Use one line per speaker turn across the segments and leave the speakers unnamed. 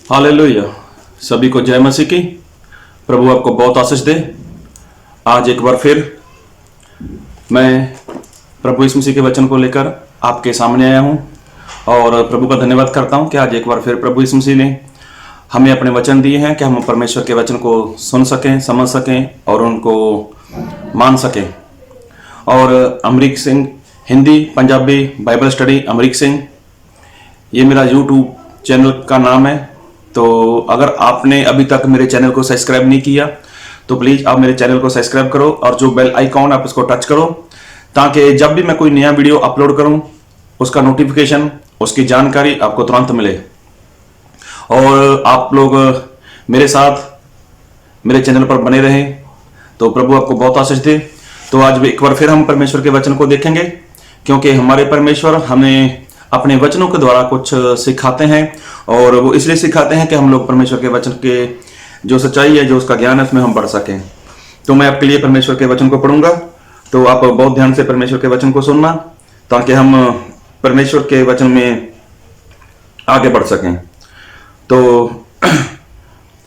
Hallelujah. सभी को जय मसीह की। प्रभु आपको बहुत आशीष दे। आज एक बार फिर मैं प्रभु यीशु मसीह के वचन को लेकर आपके सामने आया हूं और प्रभु का धन्यवाद करता हूं कि आज एक बार फिर प्रभु यीशु मसीह ने हमें अपने वचन दिए हैं कि हम परमेश्वर के वचन को सुन सकें, समझ सकें और उनको मान सकें। और अमरीक सिंह हिंदी पंजाबी बाइबल स्टडी अमरीक सिंह, ये मेरा यूट्यूब चैनल का नाम है। तो अगर आपने अभी तक मेरे चैनल को सब्सक्राइब नहीं किया तो प्लीज़ आप मेरे चैनल को सब्सक्राइब करो और जो बेल आइकॉन आप इसको टच करो ताकि जब भी मैं कोई नया वीडियो अपलोड करूं उसका नोटिफिकेशन, उसकी जानकारी आपको तुरंत मिले और आप लोग मेरे साथ मेरे चैनल पर बने रहें। तो प्रभु आपको बहुत आशीष दे। तो आज भी एक बार फिर हम परमेश्वर के वचन को देखेंगे क्योंकि हमारे परमेश्वर हमें अपने वचनों के द्वारा कुछ सिखाते हैं और वो इसलिए सिखाते हैं कि हम लोग परमेश्वर के वचन के जो सच्चाई है, जो उसका ज्ञान है, उसमें हम बढ़ सकें। तो मैं आपके लिए परमेश्वर के वचन को पढ़ूंगा, तो आप बहुत ध्यान से परमेश्वर के वचन को सुनना ताकि हम परमेश्वर के वचन में आगे बढ़ सकें। तो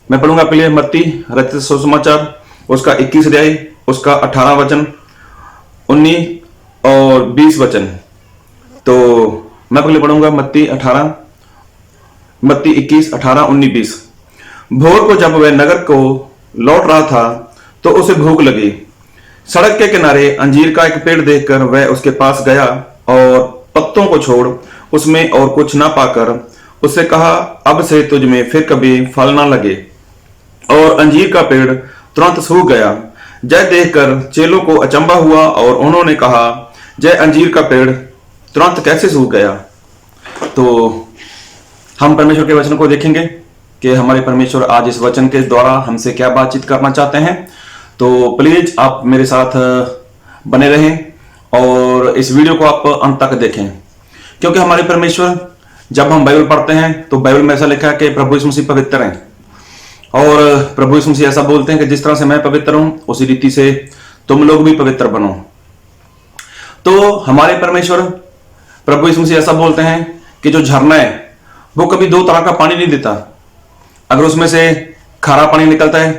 मैं पढ़ूंगा आपके लिए मत्ती रचित सुसमाचार उसका 21 अध्याय उसका 18 वचन, 19 और 20 वचन। तो मैं पहले पढ़ूंगा मत्ती 21, 18, 19, 20। भोर को जब वह नगर को लौट रहा था तो उसे भूख लगी। सड़क के किनारे अंजीर का एक पेड़ देखकर वह उसके पास गया और पत्तों को छोड़ उसमें और कुछ ना पाकर उससे कहा, अब से तुझ में फिर कभी फल ना लगे। और अंजीर का पेड़ तुरंत सूख गया। जय देखकर चेलों को अचंभा हुआ और उन्होंने कहा, जय अंजीर का पेड़ तुरंत कैसे सूख गया। तो हम परमेश्वर के वचन को देखेंगे कि हमारे परमेश्वर आज इस वचन के द्वारा हमसे क्या बातचीत करना चाहते हैं। तो प्लीज आप मेरे साथ बने रहें और इस वीडियो को आप अंत तक देखें क्योंकि हमारे परमेश्वर, जब हम बाइबल पढ़ते हैं तो बाइबल में ऐसा लिखा है कि प्रभु यीशु मसीह पवित्र हैं और प्रभु यीशु मसीह ऐसा बोलते हैं कि जिस तरह से मैं पवित्र हूं उसी रीति से तुम लोग भी पवित्र बनो। तो हमारे परमेश्वर प्रभु यीशु मसीह ऐसा बोलते हैं कि जो झरना है वो कभी दो तरह का पानी नहीं देता। अगर उसमें से खारा पानी निकलता है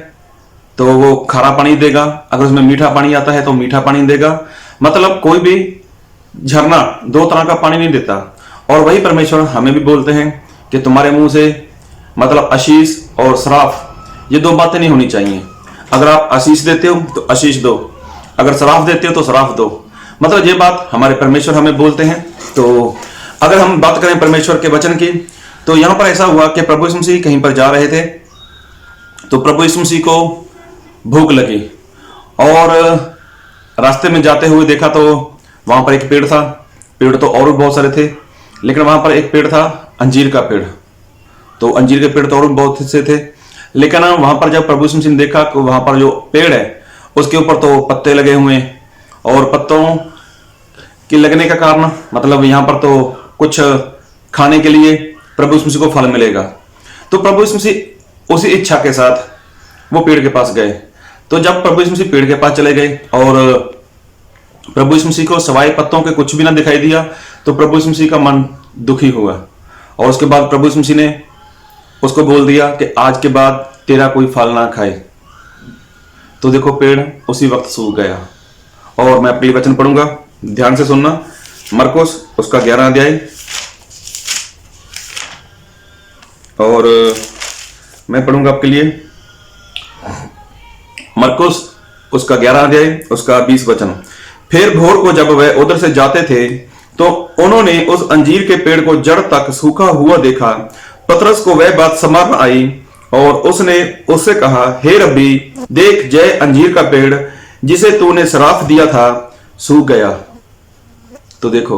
तो वो खारा पानी देगा, अगर उसमें मीठा पानी आता है तो मीठा पानी देगा। मतलब कोई भी झरना दो तरह का पानी नहीं देता। और वही परमेश्वर हमें भी बोलते हैं कि तुम्हारे मुंह से मतलब आशीष और श्राप, ये दो बातें नहीं होनी चाहिए। अगर आप आशीष देते हो तो आशीष दो, अगर श्राप देते हो तो श्राप दो। मतलब ये बात हमारे परमेश्वर हमें बोलते हैं। तो अगर हम बात करें परमेश्वर के वचन की तो यहां पर ऐसा हुआ कि प्रभु यीशु मसीह कहीं पर जा रहे थे तो प्रभु यीशु मसीह को भूख लगी और रास्ते में जाते हुए देखा तो वहां पर एक पेड़ था। पेड़ तो और भी बहुत सारे थे लेकिन वहां पर एक पेड़ था अंजीर का पेड़। तो अंजीर के पेड़ तो और भी बहुत से थे लेकिन वहां पर जब प्रभु यीशु मसीह ने देखा कि वहां पर जो पेड़ है उसके ऊपर तो पत्ते लगे हुए और पत्तों के लगने का कारण मतलब यहां पर तो कुछ खाने के लिए प्रभु यीशु मसीह को फल मिलेगा। तो प्रभु यीशु मसीह उसी इच्छा के साथ वो पेड़ के पास गए। तो जब प्रभु यीशु मसीह पेड़ के पास चले गए और प्रभु यीशु मसीह को सवाए पत्तों के कुछ भी ना दिखाई दिया तो प्रभु यीशु मसीह का मन दुखी हुआ और उसके बाद प्रभु यीशु मसीह ने उसको बोल दिया कि आज के बाद तेरा कोई फल ना खाए। तो देखो पेड़ उसी वक्त सूख गया। और मैं अपनी वचन पढ़ूंगा, ध्यान से सुनना। मरकुस उसका 11 अध्याय और मैं पढ़ूंगा आपके लिए मरकुस उसका 11 अध्याय उसका 20 वचन। फिर भोर को जब वह उधर से जाते थे तो उन्होंने उस अंजीर के पेड़ को जड़ तक सूखा हुआ देखा। पतरस को वह बात समझ में आई और उसने उससे कहा, हे रब्बी, देख, जय अंजीर का पेड़ जिसे तूने श्राप दिया था सूख गया। तो देखो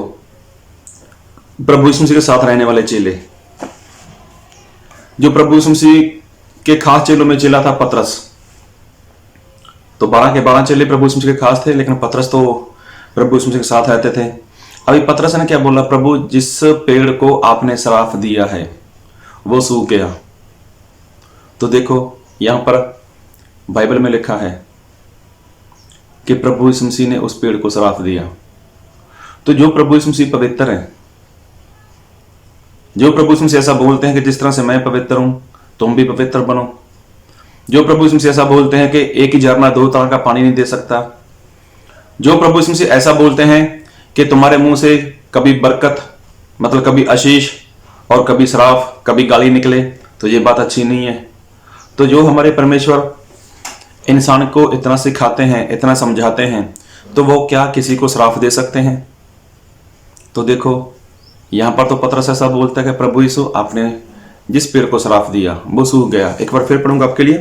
प्रभु यीशु मसीह के साथ रहने वाले चेले, जो प्रभु यीशु मसीह के खास चेलों में चेला था पतरस। तो 12 के 12 चेले प्रभु यीशु मसीह के खास थे लेकिन पतरस तो प्रभु यीशु मसीह के साथ रहते थे। अभी पतरस ने क्या बोला, प्रभु जिस पेड़ को आपने श्राप दिया है वो सूख गया। तो देखो यहां पर बाइबल में लिखा है कि प्रभु यीशु मसीह ने उस पेड़ को श्राप दिया। तो जो प्रभु यीशु मसीह पवित्र है, जो प्रभु यीशु मसीह ऐसा बोलते हैं कि जिस तरह से मैं पवित्र हूं तुम भी पवित्र बनो। जो प्रभु यीशु मसीह ऐसा बोलते हैं कि एक ही झरना दो तरह का पानी नहीं दे सकता, जो प्रभु यीशु मसीह ऐसा बोलते हैं कि तुम्हारे मुंह से कभी बरकत मतलब कभी आशीष और कभी श्राप, कभी गाली निकले, तो ये बात अच्छी नहीं है। तो जो हमारे परमेश्वर इंसान को इतना सिखाते हैं, इतना समझाते हैं, तो वो क्या किसी को श्राप दे सकते हैं? तो देखो यहां पर तो पतरस ऐसा बोलता है कि प्रभु यीशु आपने जिस पेड़ को श्राप दिया वो सूख गया। एक बार फिर पढ़ूंगा आपके लिए।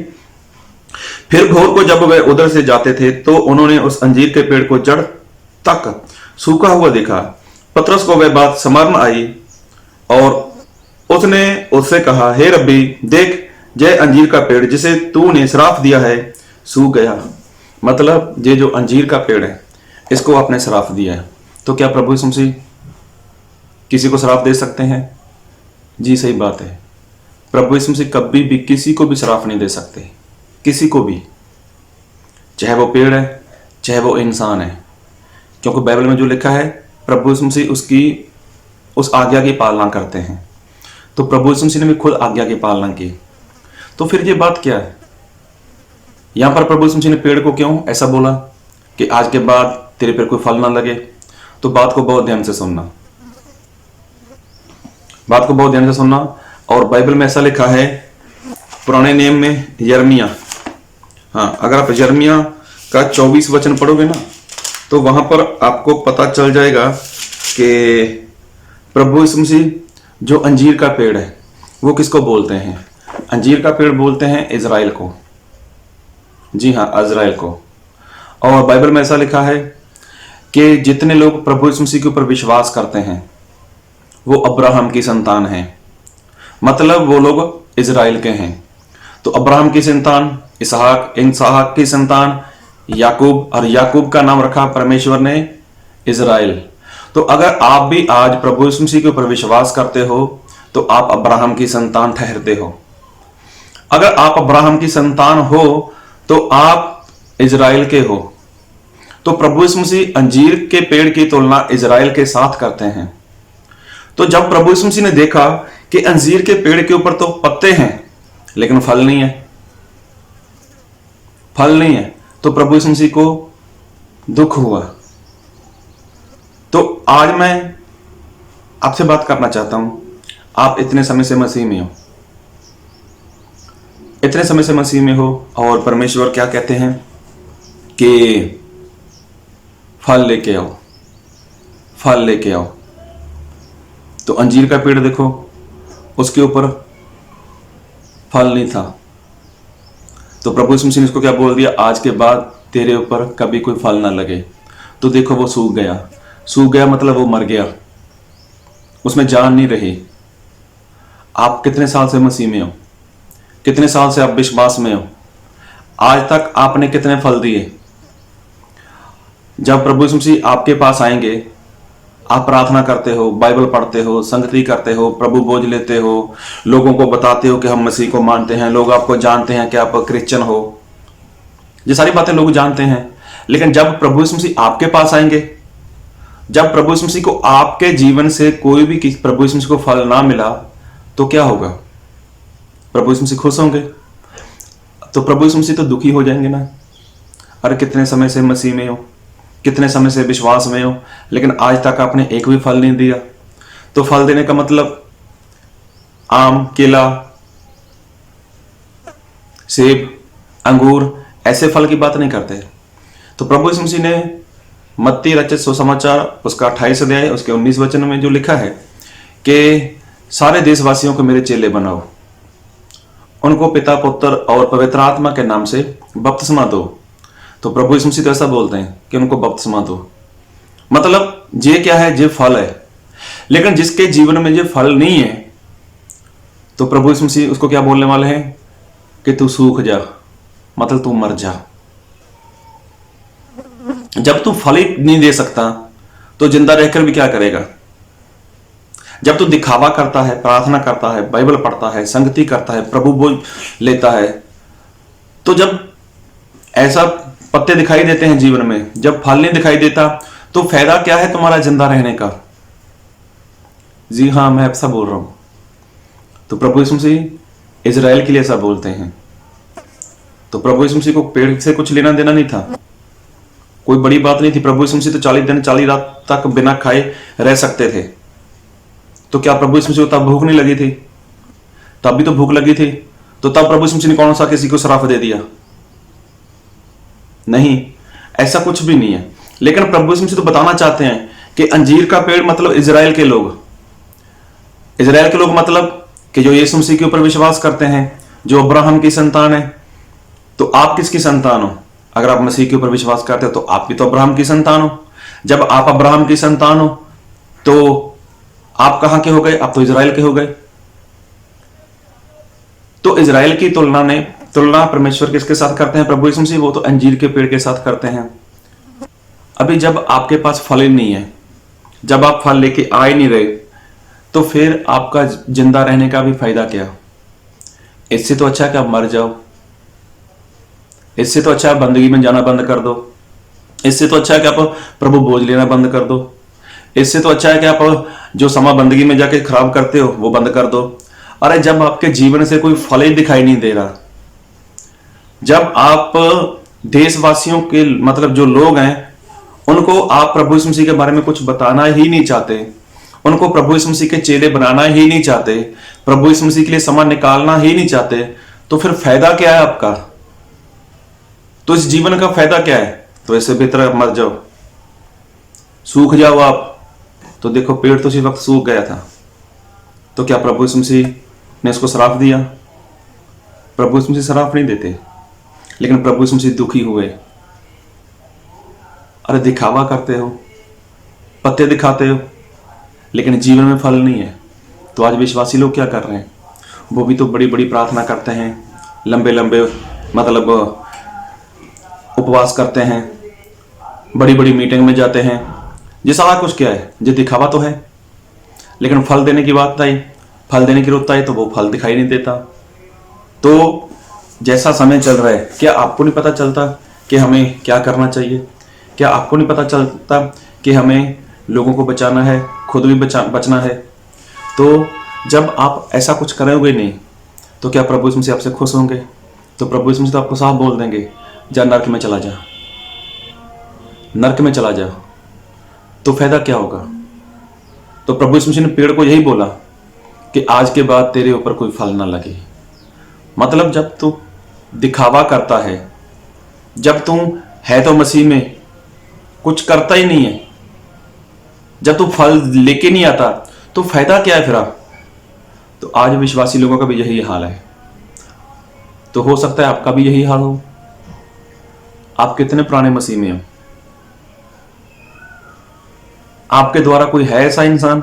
फिर भोर को जब वे उधर से जाते थे तो उन्होंने उस अंजीर के पेड़ को जड़ तक सूखा हुआ देखा। पतरस को वह बात समझ में आई और उसने उससे कहा, हे रब्बी, देख, यह अंजीर का पेड़ जिसे तूने श्राप दिया है सूख गया। मतलब ये जो अंजीर का पेड़ है इसको आपने श्राप दिया है। तो क्या प्रभु यीशु मसीह किसी को श्राप दे सकते हैं? जी सही बात है, प्रभु यीशु मसीह कभी भी किसी को भी श्राप नहीं दे सकते, किसी को भी, चाहे वो पेड़ है चाहे वो इंसान है। क्योंकि बाइबल में जो लिखा है प्रभु यीशु मसीह उसकी उस आज्ञा की पालना करते हैं। तो प्रभु यीशु मसीह ने भी खुद आज्ञा की पालना की। तो फिर ये बात क्या है? यहां पर प्रभु यीशु मसीह ने पेड़ को क्यों ऐसा बोला कि आज के बाद तेरे पर कोई फल ना लगे? तो बात को बहुत ध्यान से सुनना, बात को बहुत ध्यान से सुनना। और बाइबल में ऐसा लिखा है पुराने नियम में यिर्मयाह, हाँ, अगर आप यिर्मयाह का 24 वचन पढ़ोगे ना तो वहां पर आपको पता चल जाएगा कि प्रभु यीशु मसीह जो अंजीर का पेड़ है वो किसको बोलते हैं? अंजीर का पेड़ बोलते हैं इजराइल को। जी हाँ, इजराइल को। और बाइबल में ऐसा लिखा है कि जितने लोग प्रभु यीशु मसीह के ऊपर विश्वास करते हैं वो अब्राहम की संतान हैं, मतलब वो लोग इजराइल के हैं। तो अब्राहम की संतान इसहाक, इसहाक की संतान याकूब, और याकूब का नाम रखा परमेश्वर ने इजराइल। तो अगर आप भी आज प्रभु यीशु मसीह के ऊपर विश्वास करते हो तो आप अब्राहम की संतान ठहरते हो। अगर आप अब्राहम की संतान हो तो आप इजराइल के हो। तो प्रभु यीशु मसीह अंजीर के पेड़ की तुलना इजराइल के साथ करते हैं। तो जब प्रभु यीशु मसीह ने देखा कि अंजीर के पेड़ के ऊपर तो पत्ते हैं लेकिन फल नहीं है, फल नहीं है, तो प्रभु यीशु मसीह को दुख हुआ। तो आज मैं आपसे बात करना चाहता हूं, आप इतने समय से मसीह में हो, इतने समय से मसीह में हो, और परमेश्वर क्या कहते हैं कि फल लेके आओ, फल लेके आओ। तो अंजीर का पेड़ देखो, उसके ऊपर फल नहीं था। तो प्रभु यीशु मसीह ने इसको क्या बोल दिया? आज के बाद तेरे ऊपर कभी कोई फल ना लगे। तो देखो वो सूख गया। सूख गया मतलब वो मर गया, उसमें जान नहीं रही। आप कितने साल से मसीह में हो? कितने साल से आप विश्वास में हो? आज तक आपने कितने फल दिए? जब प्रभु यीशु मसीह आपके पास आएंगे, आप प्रार्थना करते हो, बाइबल पढ़ते हो, संगति करते हो, प्रभु बोझ लेते हो, लोगों को बताते हो कि हम मसीह को मानते हैं, लोग आपको जानते हैं कि आप क्रिश्चियन हो, ये सारी बातें लोग जानते हैं। लेकिन जब प्रभु यीशु मसीह आपके पास आएंगे, जब प्रभु यीशु मसीह को आपके जीवन से कोई भी प्रभु यीशु मसीह को फल ना मिला, तो क्या होगा? प्रभु यीशु मसीह खुश होंगे? तो प्रभु यीशु मसीह तो दुखी हो जाएंगे ना। अरे कितने समय से मसीह में हो, कितने समय से विश्वास में हो, लेकिन आज तक आपने एक भी फल नहीं दिया। तो फल देने का मतलब आम, केला, सेब, अंगूर, ऐसे फल की बात नहीं करते। तो प्रभु यीशु मसीह ने मत्ती रचित सुसमाचार उसका 28 अध्याय उसके 19 वचन में जो लिखा है कि सारे देशवासियों को मेरे चेले बनाओ, उनको पिता, पुत्र और पवित्र आत्मा के नाम से बपतिस्मा दो। तो प्रभु यीशु मसीह तो ऐसा बोलते हैं कि उनको बपतिस्मा दो। मतलब ये क्या है? ये फल है। लेकिन जिसके जीवन में ये फल नहीं है, तो प्रभु यीशु मसीह उसको क्या बोलने वाले हैं कि तू सूख जा, मतलब तू मर जा। जब तू फल ही नहीं दे सकता तो जिंदा रहकर भी क्या करेगा? जब तू दिखावा करता है, प्रार्थना करता है, बाइबल पढ़ता है, संगति करता है, प्रभु बोझ लेता है, तो जब ऐसा पत्ते दिखाई देते हैं जीवन में, जब फल नहीं दिखाई देता, तो फायदा क्या है तुम्हारा जिंदा रहने का? जी हां, मैं ऐसा बोल रहा हूं। तो प्रभु यीशु मसीह इजराइल के लिए ऐसा बोलते हैं। तो प्रभु यीशु मसीह को पेड़ से कुछ लेना देना नहीं था, कोई बड़ी बात नहीं थी। प्रभु यीशु मसीह तो 40 दिन 40 रात तक बिना खाए रह सकते थे। तो क्या प्रभु यीशु मसीह को तब भूख नहीं लगी थी? तब भी तो भूख लगी थी। तो तब प्रभु यीशु मसीह ने कौन सा किसी को श्राप दे दिया? नहीं, ऐसा कुछ भी नहीं है। लेकिन प्रभु यीशु मसीह तो बताना चाहते हैं कि अंजीर का पेड़ मतलब इजराइल के लोग। इजराइल के लोग मतलब कि जो यीशु मसीह के ऊपर विश्वास करते हैं, जो अब्राहम की संतान है। तो आप किसकी संतान हो? अगर आप मसीह के ऊपर विश्वास करते हो तो आप भी तो अब्राहम की संतान हो। जब आप अब्राहम की संतान हो तो आप कहां के हो गए? आप तो इजराइल के हो गए। तो इजराइल की तुलना परमेश्वर किसके साथ करते हैं? प्रभु यीशु मसीह, वो तो अंजीर के पेड़ के साथ करते हैं। अभी जब आपके पास फल ही नहीं है, जब आप फल लेके आ ही नहीं रहे, तो फिर आपका जिंदा रहने का भी फायदा क्या? इससे तो अच्छा कि आप मर जाओ। इससे तो अच्छा आप बंदगी में जाना बंद कर दो। इससे तो अच्छा है कि आप प्रभु बोझ लेना बंद कर दो। इससे तो अच्छा है कि आप जो समा बंदगी में जाके खराब करते हो वो बंद कर दो। अरे जब आपके जीवन से कोई फल ही दिखाई नहीं दे रहा, जब आप देशवासियों के मतलब जो लोग हैं उनको आप प्रभु यीशु मसीह के बारे में कुछ बताना ही नहीं चाहते, उनको प्रभु यीशु मसीह के चेले बनाना ही नहीं चाहते, प्रभु यीशु मसीह के लिए समय निकालना ही नहीं चाहते, तो फिर फायदा क्या है आपका? तो इस जीवन का फायदा क्या है? तो इससे बेहतर मर जाओ, सूख जाओ आप। तो देखो पेड़ तो उसी वक्त सूख गया था। तो क्या प्रभु यीशु मसीह ने इसको श्राप दिया? प्रभु यीशु मसीह श्राप नहीं देते, लेकिन प्रभु यीशु मसीह दुखी हुए। अरे दिखावा करते हो, पत्ते दिखाते हो, लेकिन जीवन में फल नहीं है। तो आज विश्वासी लोग क्या कर रहे हैं? वो भी तो बड़ी बड़ी प्रार्थना करते हैं, लंबे लंबे मतलब उपवास करते हैं, बड़ी बड़ी मीटिंग में जाते हैं। ये सारा कुछ क्या है? ये दिखावा तो है, लेकिन फल देने की बात आई, फल देने की रोकता है तो वो फल दिखाई नहीं देता। तो जैसा समय चल रहा है, क्या आपको नहीं पता चलता कि हमें क्या करना चाहिए? क्या आपको नहीं पता चलता कि हमें लोगों को बचाना है, खुद भी बचना है? तो जब आप ऐसा कुछ करोगे नहीं, तो क्या प्रभु यीशु मसीह आपसे खुश होंगे? तो प्रभु यीशु मसीह तो आपको साफ बोल देंगे, जा नरक में चला जा, नरक में चला जा। तो फायदा क्या होगा? तो प्रभु यीशु मसीह ने पेड़ को यही बोला कि आज के बाद तेरे ऊपर कोई फल ना लगे। मतलब जब तू दिखावा करता है, जब तू है तो मसीह में कुछ करता ही नहीं है, जब तू फल लेके नहीं आता, तो फायदा क्या है फिर आप? तो आज विश्वासी लोगों का भी यही हाल है। तो हो सकता है आपका भी यही हाल हो। आप कितने पुराने मसीह में हो? आपके द्वारा कोई है ऐसा इंसान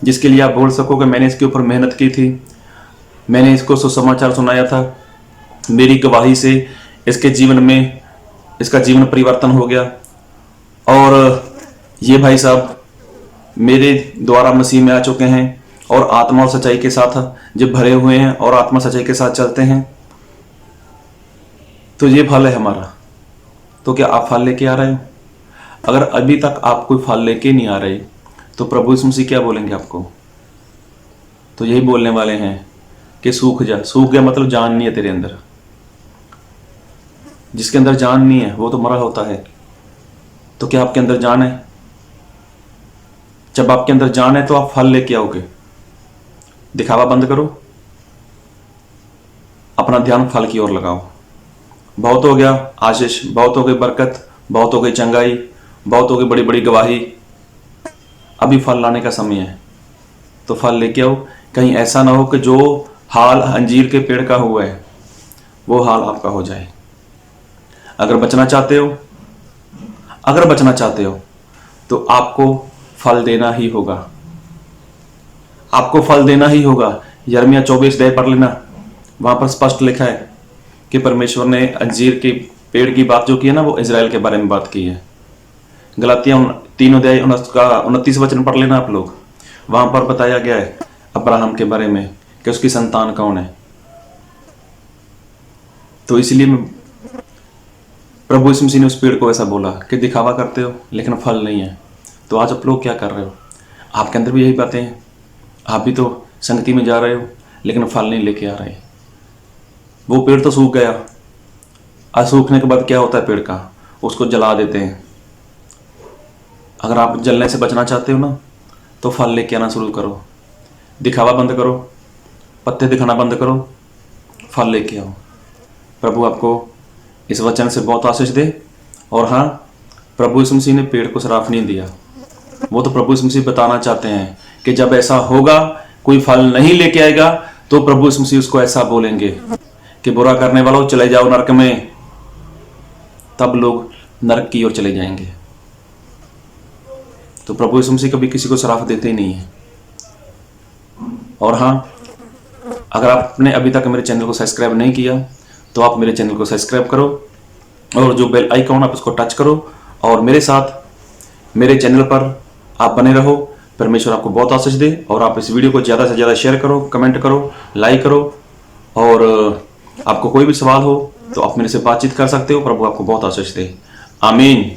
जिसके लिए आप बोल सको कि मैंने इसके ऊपर मेहनत की थी, मैंने इसको सुसमाचार सुनाया था, मेरी गवाही से इसके जीवन में इसका जीवन परिवर्तन हो गया, और ये भाई साहब मेरे द्वारा मसीह में आ चुके हैं और आत्मा और सच्चाई के साथ जब भरे हुए हैं और आत्मा सच्चाई के साथ चलते हैं, तो ये फल है हमारा। तो क्या आप फल लेके आ रहे हो? अगर अभी तक आप कोई फल लेके नहीं आ रहे, तो प्रभु यीशु मसीह क्या बोलेंगे आपको? तो यही बोलने वाले हैं कि सूख जा। सूख गया मतलब जान नहीं है तेरे अंदर। जिसके अंदर जान नहीं है वो तो मरा होता है। तो क्या आपके अंदर जान है? जब आपके अंदर जान है तो आप फल लेके आओगे। दिखावा बंद करो, अपना ध्यान फल की ओर लगाओ। बहुत हो गया आशीष, बहुत हो गई बरकत, बहुत हो गई चंगाई, बहुत हो गई बड़ी बड़ी गवाही। अभी फल लाने का समय है, तो फल लेके आओ। कहीं ऐसा ना हो कि जो हाल अंजीर के पेड़ का हुआ है वो हाल आपका हो जाए। अगर बचना चाहते हो तो आपको फल देना ही होगा। आपको फल देना ही होगा। यिर्मयाह 24 अध्याय पढ़ लेना, वहां पर स्पष्ट लिखा है कि परमेश्वर ने अंजीर के पेड़ की बात जो की है ना, वो इजराइल के बारे में बात की है। गलातिया 3 अध्याय 29 वचन पढ़ लेना आप लोग, वहां पर बताया गया है अब्राहम के बारे में कि उसकी संतान कौन है। तो इसलिए प्रभु यीशु मसीह ने उस पेड़ को ऐसा बोला कि दिखावा करते हो लेकिन फल नहीं है। तो आज आप लोग क्या कर रहे हो? आपके अंदर भी यही बातें हैं। आप भी तो संगति में जा रहे हो लेकिन फल नहीं लेके आ रहे। वो पेड़ तो सूख गया, और सूखने के बाद क्या होता है पेड़ का, उसको जला देते हैं। अगर आप जलने से बचना चाहते हो ना, तो फल लेके आना शुरू करो, दिखावा बंद करो, पत्ते दिखाना बंद करो, फल लेके आओ। प्रभु आपको इस वचन से बहुत आशीष दे। और हाँ, प्रभु यीशु मसीह ने पेड़ को श्राप नहीं दिया। वो तो प्रभु यीशु मसीह बताना चाहते हैं कि जब ऐसा होगा, कोई फल नहीं लेके आएगा, तो प्रभु यीशु मसीह उसको ऐसा बोलेंगे कि बुरा करने वालों चले जाओ नरक में। तब लोग नरक की ओर चले जाएंगे। तो प्रभु यीशु मसीह कभी किसी को श्राप देते ही नहीं है। और हाँ, अगर आपने अभी तक मेरे चैनल को सब्सक्राइब नहीं किया, तो आप मेरे चैनल को सब्सक्राइब करो, और जो बेल आइकॉन आप उसको टच करो, और मेरे साथ मेरे चैनल पर आप बने रहो। परमेश्वर आपको बहुत आशीष दे। और आप इस वीडियो को ज़्यादा से ज़्यादा शेयर करो, कमेंट करो, लाइक करो। और आपको कोई भी सवाल हो तो आप मेरे से बातचीत कर सकते हो। प्रभु आपको बहुत आशीष दे। आमीन।